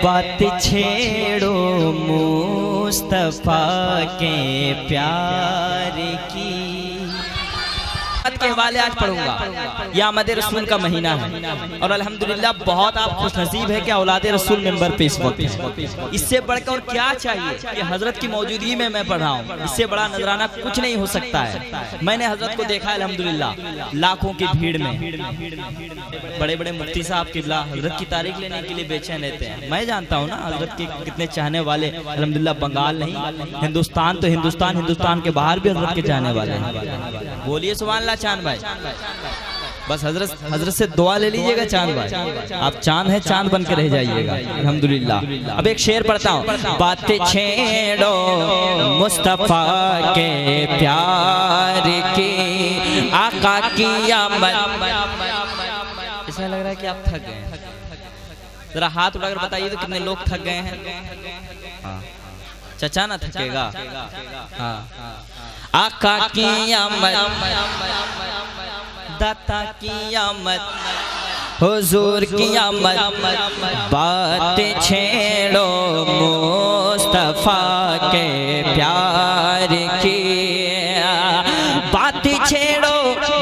बात छेड़ो मुस्तफा के प्यार की के हवाले आज पढ़ूंगा। यह आमद रसूल का महीना है और अल्हम्दुलिल्लाह बहुत आप खुश नसीब है कि औलाद रसूल मेंबर पे इस वक्त। इससे बढ़कर और क्या चाहिए कि हजरत की मौजूदगी में मैं पढ़ रहा हूँ। इससे बड़ा नजराना कुछ नहीं हो सकता है। मैंने हजरत को देखा अल्हम्दुलिल्लाह लाखों की भीड़ में। बड़े बड़े मुफ्ती साहब किबला हजरत की तारीख लेने के लिए बेचैन रहते हैं। मैं जानता हूँ ना हजरत के कितने चाहने वाले अल्हम्दुलिल्लाह बंगाल नहीं हिंदुस्तान तो हिंदुस्तान के बाहर भी हजरत के चाहने वाले हैं। बोलिए सुभान अल्लाह चांद भाई। बस हजरत से दुआ ले लीजिएगा चांद भाई। आप चांद है चांद बन के रह जाइएगा अल्हम्दुलिल्लाह। अब एक शेर पढ़ता हूँ। बातें छेड़ो मुस्तफा के प्यार की आका की आमद। ऐसा लग रहा है कि आप थक गए हैं। जरा हाथ उठाकर बताइए तो कितने लोग थक गए हैं। हाँ चचा ना थकेगा। हाँ आका की आमद दाता की आमद हुजूर की आमद। बात छेड़ो मुस्तफा के प्यार की बात छेड़ो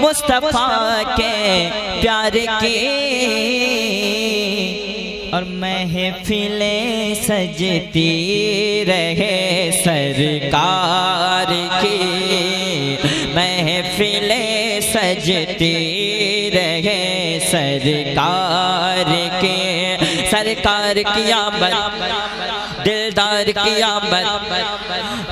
मुस्तफा के प्यार की और महफिलें सजती रहे सरकार की। महफिलें सजती रहे सरकार के। सरकार की आमद दिलदार की आमद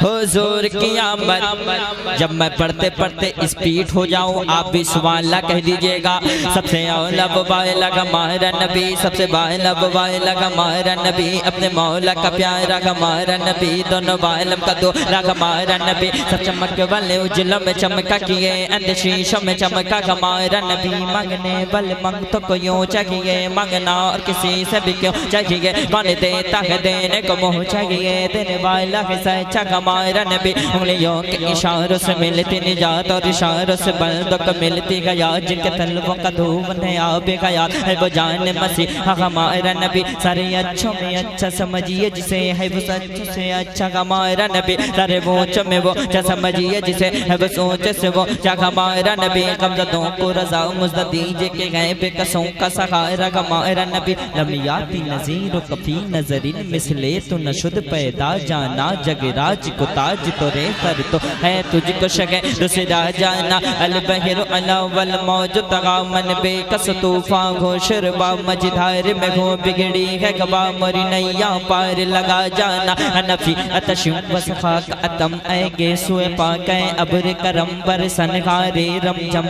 हुजूर की आमद। जब मैं पढ़ते पढ़ते स्पीड हो जाऊं आप भी सुभान अल्लाह कह दीजिएगा। सबसे औला वाला हमारा नबी सबसे बाला वाला हमारा नबी अपने मौला का प्यारा हमारा नबी दोनों वालम का दो हमारा नबी सब चमक वाले उजलों में चमका किए अंधशीशों में चमका हमारा नबी। मांगने बल मंग तो को यूं चाहिए मांगना और किसी से भी क्यों चाहिए कौन देता है देने को मोह चाहिए देने वाला है सच्चा हमारा नबी। उंगलियों के इशारों से मिलती निजात और इशारों से बंदों को मिलती गया जिनके तलवों का धूवन है आबे गया है वो जान मसीह हमारा नबी। सारे अच्छों में अच्छा समझिए जिसे है वो सच से अच्छा हमारा नबी। सारे वोचों में वो अच्छा समझिए जिसे है वो सोच से वो क्या हमारा नबी। कब्ज़ों को रज़ा मुज़्ज़त दीजिए के गए बेकसों का सहारा हमारा नबी। लमियाती नज़ीर कफ़ी नज़रिन मिसले तो नशुद पैदा जाना जगराज को ताज तो रे कर तो है तुझको शगे दूसरा जाना। अल बहर अलावल मौज तगा मन बेकस तूफा घोशर बा मझधार में घो बिगड़ी है गवा मरी नैया पार लगा जाना। हनफी अतशुम वसखा अतम ऐगे सुए पाके अब्र करम पर सनगारे रम जम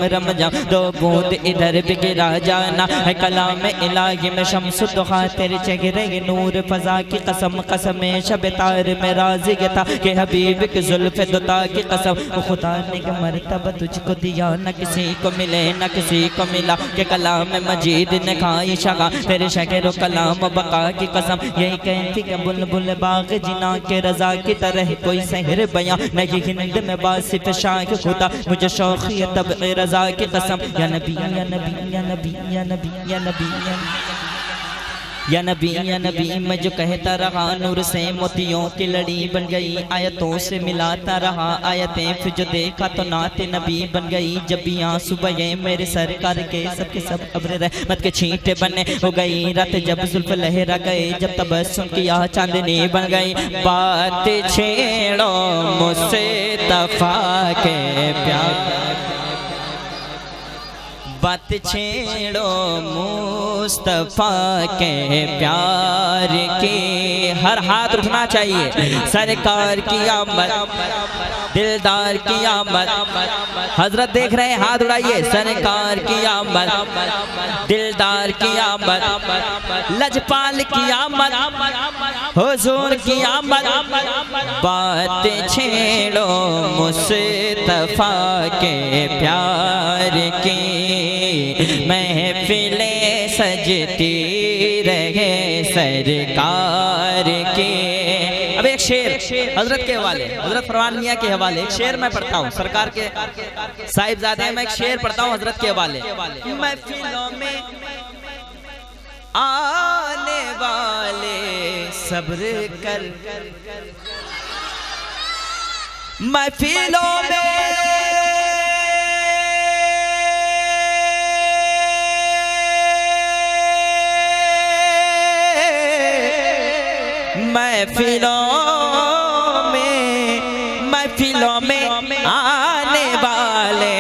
दो बूंद इधर बिगड़ा जाना है। कलाम इलाही में शम्स दुहा तेरे चेहरे नूर फजा की कसम कसम शब तार में राज़ी था कि हबीब की जुल्फ़े दुता की कसम। खुदा ने का मर्तबा तुझको दिया न किसी को मिले न किसी को मिला कि कलाम मजीद ने खाई शगा तेरे शहर कलाम बका की कसम। यही कहती कि बुलबुल बाग जिना के रजा की तरह कोई सहर बयां नहीं हिंद में बासिफ शाह खुदा मुझे शौक़ तब रजा की कसम। या नबी या नबी या नबी या नबी या नबी या नबी या नबी मैं जो कहता रहा नूर से मोतियों की लड़ी बन गई। आयतों से मिलाता रहा आयतें फिर जो देखा तो नाते नबी बन गई। जब भी आंसू बहे मेरे सरकार के सबके सब अब्र रहमत के छींटे बने हो गई। रात जब जुल्फ लहरा गए जब तबस्सुम किया चांदनी बन गई। बात छेड़ो मुस्तफा के प्यार बात छेड़ो मुस्तफा के प्यार की। हर हाथ उठना चाहिए। सरकार की आमद दिलदार की आमद हजरत देख रहे हैं हाथ उड़ाइए। सरकार की आमद दिलदार की आमद लजपाल की आमद हुजूर की आमद। बात छेड़ो मुस्तफा के प्यार की महफिलें सजती रहे सरकार के। अब एक शेर हजरत के हवाले हजरत फरमान मियां के हवाले एक शेर मैं पढ़ता हूँ। सरकार के साहिबजादे मैं एक शेर पढ़ता हूँ हजरत के हवाले। महफिलों में आने वाले सब्र कर। महफिलों में महफिलों में आने वाले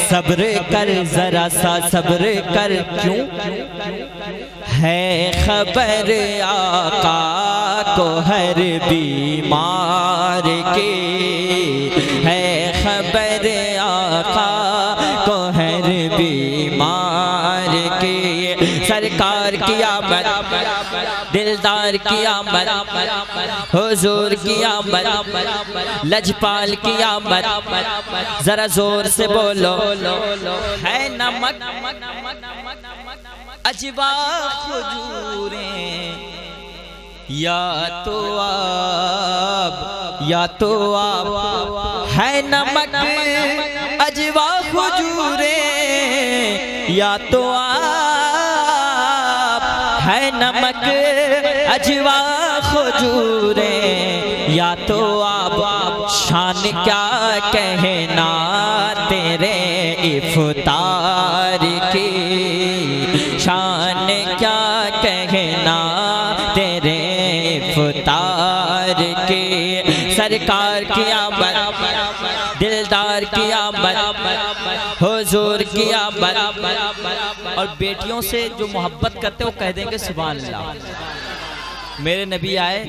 सब्र कर, जरा सा सब्र कर। क्यों है खबर आका को हर बीमार की, है खबर आका को हर बीमार की। सरकार की आमद, दिलदार की आमद, हुजूर की आमद, लजपाल की आमद। जरा जोर से बोलो, है नमक अजवा खजूरें या तो आप है नमक अजवा खजूरें या तो आप है नमक अजवा खजूरें या तो आप। शान क्या कहना तेरे इफ्तार की, शान क्या कहना तेरे इफ्तार की। सरकार की आमद, दिलदार की आमद, हुजूर की आमद। और बेटियों से जो मोहब्बत करते वो कह देंगे सुभान अल्लाह। मेरे नबी आए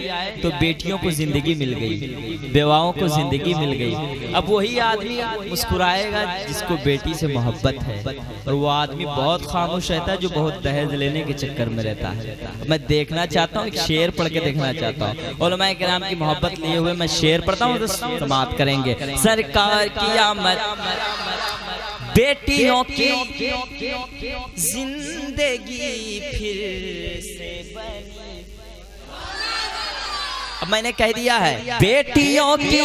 तो बेटियों को जिंदगी मिल गई, बेवाओं को जिंदगी मिल गई। अब वही आदमी मुस्कुराएगा जिसको बेटी से मोहब्बत है, और वो आदमी बहुत खामोश रहता है जो बहुत दहेज लेने के चक्कर में रहता है। मैं देखना चाहता हूँ, एक शेर पढ़ के देखना चाहता हूँ। उलमा किराम की मोहब्बत लिए हुए मैं शेर पढ़ता हूँ तो समाप्त करेंगे। सरकार की आमद, बेटियों की जिंदगी फिर से बनी। अब मैंने कह दिया है, बेटियों की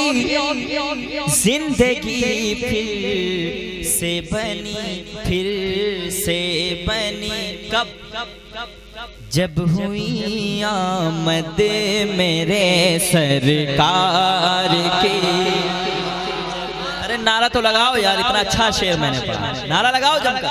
जिंदगी फिर से बनी, फिर से बनी। कब? जब हुई आमद मेरे सरकार की। अरे नारा तो लगाओ यार, इतना अच्छा शेर मैंने पढ़ा, नारा लगाओ जमकर।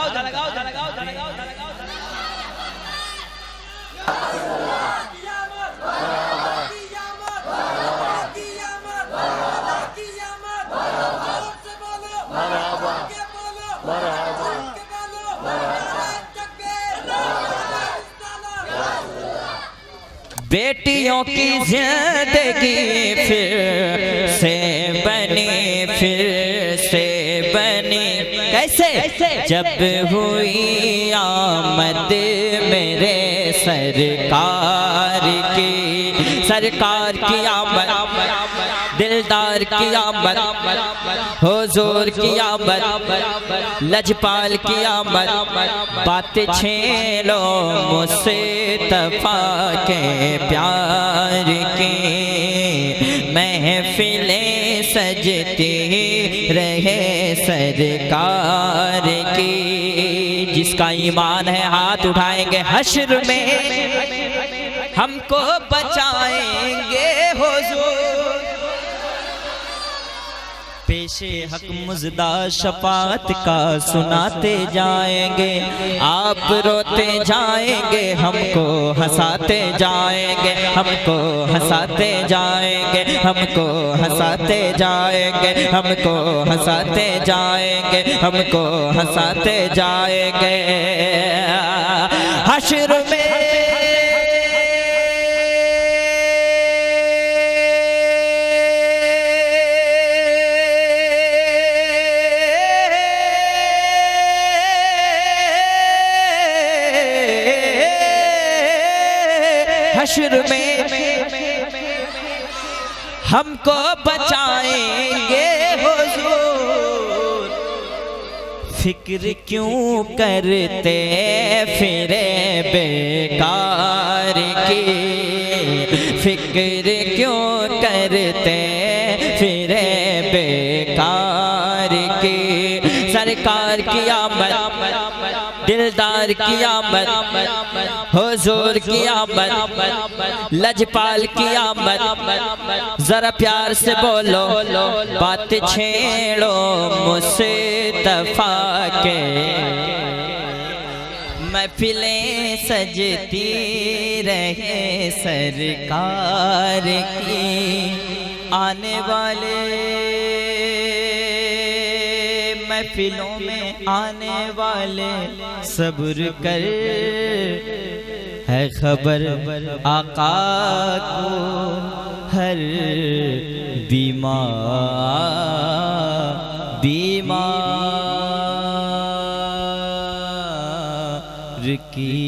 बेटियों की जिंदगी फिर से बनी, फिर से बनी। कैसे? जब हुई आमद मेरे सरकार की। सरकार की आमद, दिलदार की आमद, हुजूर की आमद, लजपाल की आमद। बात छीन लो मुस्तफा के प्यार की, महफिलें सजती रहे सरकार की। जिसका ईमान है हाथ उठाएंगे, हश्र में हमको बचाएंगे हुजूर। पेशे हक मुजदा शफाअत का सुनाते जाएंगे, आप रोते जाएंगे, हमको हंसाते जाएंगे, हमको हंसाते जाएंगे, हमको हंसाते जाएंगे, हमको हंसाते जाएंगे, हमको हंसाते जाएंगे। हश्र में हश्र में हमको बचाएंगे हुजूर। फिक्र क्यों करते फिरे बेकार की, फिक्र क्यों करते फिरे बेकार की। सरकार की आमद, दिलदार की आमद, हुजूर की आमद, लजपाल की आमद। जरा प्यार से बोलो, बात छेड़ो मुस्तफा के। महफिलें सजती रहे सरकार की, आने वाले महफिलों में आने वाले सब्र कर, है खबर आका को हर बीमार